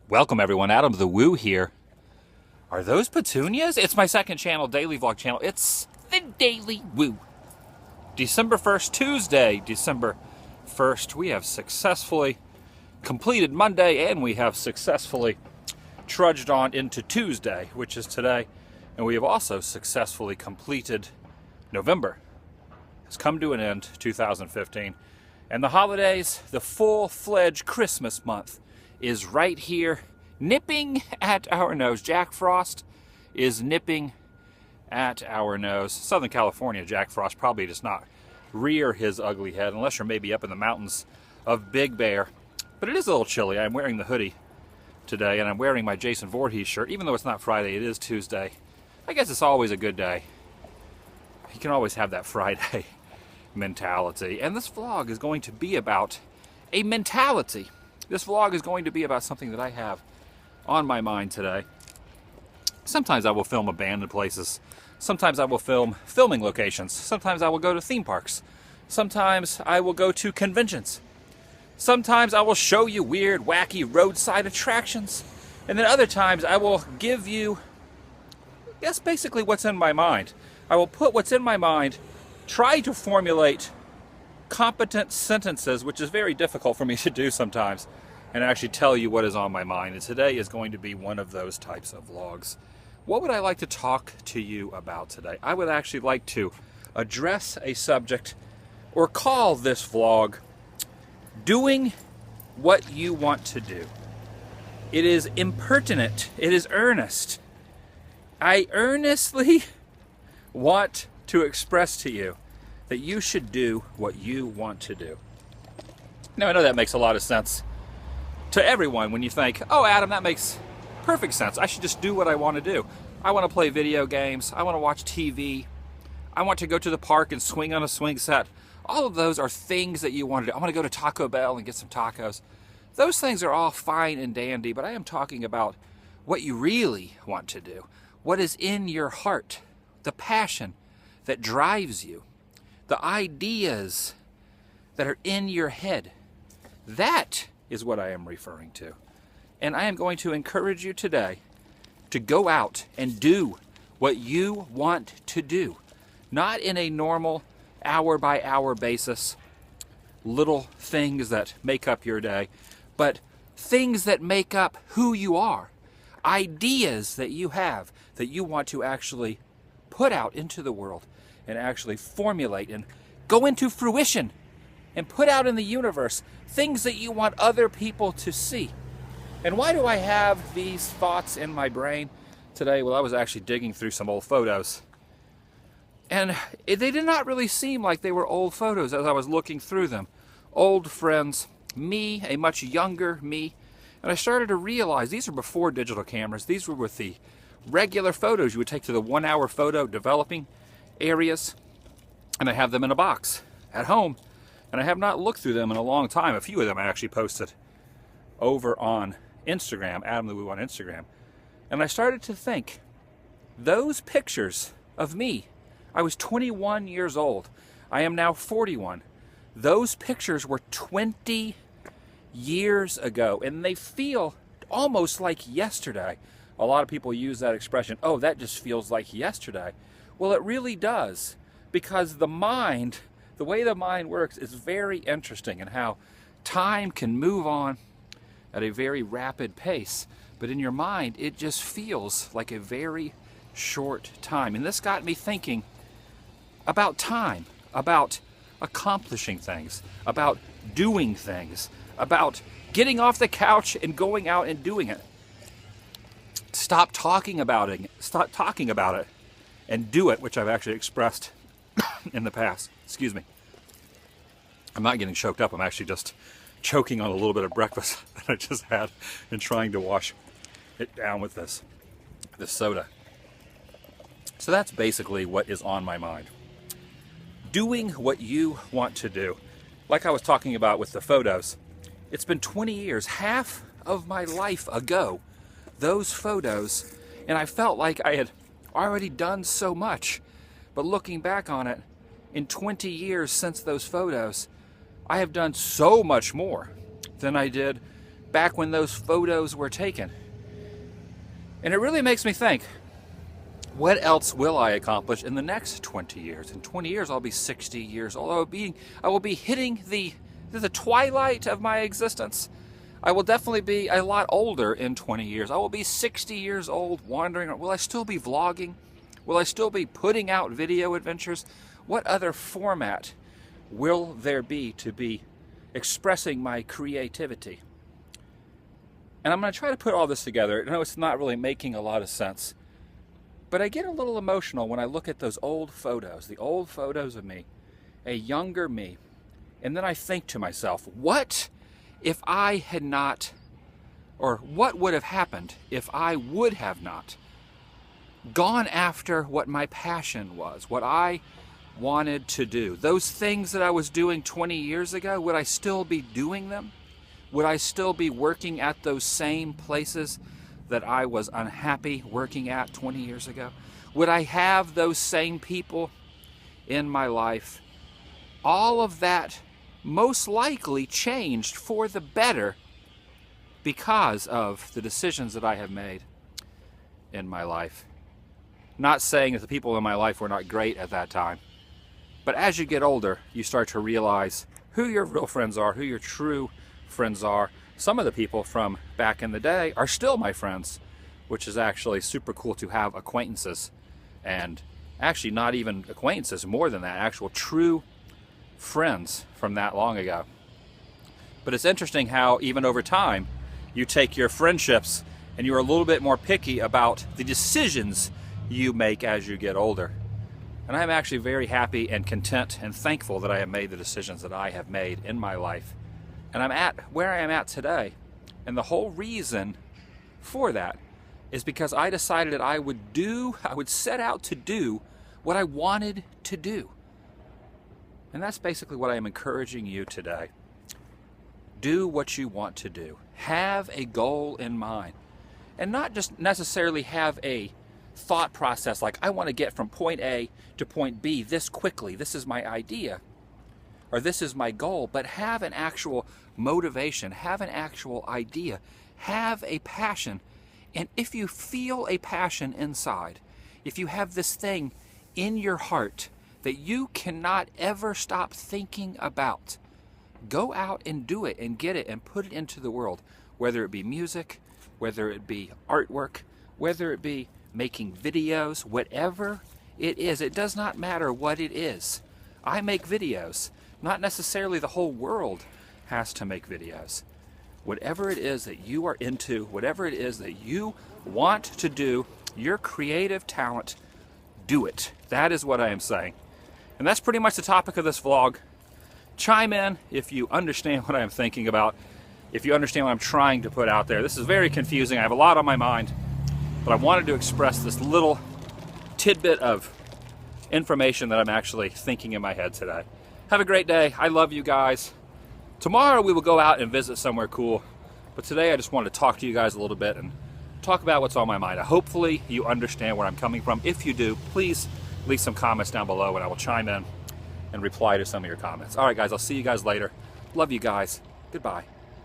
Welcome everyone, AdamTheWoo here. Are those petunias? It's my second channel, daily vlog channel. It's the Daily Woo. December 1st, Tuesday, December 1st. We have successfully completed Monday and we have successfully trudged on into Tuesday, which is today. And we have also successfully completed November. It's come to an end, 2015. And the holidays, the full-fledged Christmas month, is right here, nipping at our nose. Jack Frost is nipping at our nose. Southern California, Jack Frost probably does not rear his ugly head, unless you're maybe up in the mountains of Big Bear. But it is a little chilly. I'm wearing the hoodie today, and I'm wearing my Jason Voorhees shirt. Even though it's not Friday, it is Tuesday. I guess it's always a good day. You can always have that Friday mentality. And this vlog is going to be about a mentality. This vlog is going to be about something that I have on my mind today. Sometimes I will film abandoned places. Sometimes I will film filming locations. Sometimes I will go to theme parks. Sometimes I will go to conventions. Sometimes I will show you weird, wacky roadside attractions. And then other times I will give you, I guess, basically what's in my mind. I will put what's in my mind, try to formulate competent sentences, which is very difficult for me to do sometimes, and actually tell you what is on my mind. And today is going to be one of those types of vlogs. What would I like to talk to you about today? I would actually like to address a subject, or call this vlog, Doing What You Want to Do. It is impertinent. It is earnest. I earnestly want to express to you that you should do what you want to do. Now, I know that makes a lot of sense to everyone when you think, oh, Adam, that makes perfect sense. I should just do what I want to do. I want to play video games. I want to watch TV. I want to go to the park and swing on a swing set. All of those are things that you want to do. I want to go to Taco Bell and get some tacos. Those things are all fine and dandy, but I am talking about what you really want to do. What is in your heart, the passion that drives you, the ideas that are in your head. That is what I am referring to. And I am going to encourage you today to go out and do what you want to do. Not in a normal hour-by-hour basis, little things that make up your day, but things that make up who you are. Ideas that you have that you want to actually put out into the world and actually formulate and go into fruition and put out in the universe things that you want other people to see. And why do I have these thoughts in my brain today? Well, I was actually digging through some old photos. And they did not really seem like they were old photos as I was looking through them. Old friends, me, a much younger me. And I started to realize these are before digital cameras. These were with the regular photos you would take to the 1-hour photo developing areas. And I have them in a box at home. And I have not looked through them in a long time. A few of them I actually posted over on Instagram, AdamTheWoo on Instagram. And I started to think, those pictures of me, I was 21 years old. I am now 41. Those pictures were 20 years ago, and they feel almost like yesterday. A lot of people use that expression, oh, that just feels like yesterday. Well, it really does, because the mind, the way the mind works is very interesting, and how time can move on at a very rapid pace. But in your mind, it just feels like a very short time. And this got me thinking about time, about accomplishing things, about doing things, about getting off the couch and going out and doing it. Stop talking about it. Stop talking about it and do it, which I've actually expressed in the past. Excuse me. I'm not getting choked up. I'm actually just choking on a little bit of breakfast that I just had and trying to wash it down with this soda. So that's basically what is on my mind. Doing what you want to do. Like I was talking about with the photos, it's been 20 years, half of my life ago, those photos, and I felt like I had already done so much. But looking back on it, in 20 years since those photos, I have done so much more than I did back when those photos were taken. And it really makes me think, what else will I accomplish in the next 20 years? In 20 years, I'll be 60 years old. I will be hitting the twilight of my existence. I will definitely be a lot older in 20 years. I will be 60 years old, wandering. Will I still be vlogging? Will I still be putting out video adventures? What other format will there be to be expressing my creativity? And I'm going to try to put all this together. I know it's not really making a lot of sense, but I get a little emotional when I look at those old photos, the old photos of me, a younger me, and then I think to myself, what if I had not, or what would have happened if I would have not gone after what my passion was, what I wanted to do? Those things that I was doing 20 years ago, would I still be doing them? Would I still be working at those same places that I was unhappy working at 20 years ago? Would I have those same people in my life? All of that most likely changed for the better because of the decisions that I have made in my life. Not saying that the people in my life were not great at that time, but as you get older, you start to realize who your real friends are, who your true friends are. Some of the people from back in the day are still my friends, which is actually super cool to have acquaintances, and actually not even acquaintances, more than that, actual true friends from that long ago. But it's interesting how even over time you take your friendships and you're a little bit more picky about the decisions you make as you get older. And I'm actually very happy and content and thankful that I have made the decisions that I have made in my life. And I'm at where I am at today. And the whole reason for that is because I decided that I would set out to do what I wanted to do. And that's basically what I am encouraging you today. Do what you want to do. Have a goal in mind. And not just necessarily have a thought process like, I want to get from point A to point B this quickly. This is my idea. Or this is my goal. But have an actual motivation. Have an actual idea. Have a passion. And if you feel a passion inside, if you have this thing in your heart that you cannot ever stop thinking about, go out and do it and get it and put it into the world. Whether it be music, whether it be artwork, whether it be making videos, whatever it is. It does not matter what it is. I make videos. Not necessarily the whole world has to make videos. Whatever it is that you are into, whatever it is that you want to do, your creative talent, do it. That is what I am saying. And that's pretty much the topic of this vlog. Chime in if you understand what I'm thinking about, if you understand what I'm trying to put out there. This is very confusing. I have a lot on my mind, but I wanted to express this little tidbit of information that I'm actually thinking in my head today. Have a great day. I love you guys. Tomorrow we will go out and visit somewhere cool, but today I just wanted to talk to you guys a little bit and talk about what's on my mind. Hopefully you understand where I'm coming from. If you do, please leave some comments down below and I will chime in and reply to some of your comments. All right, guys, I'll see you guys later. Love you guys. Goodbye.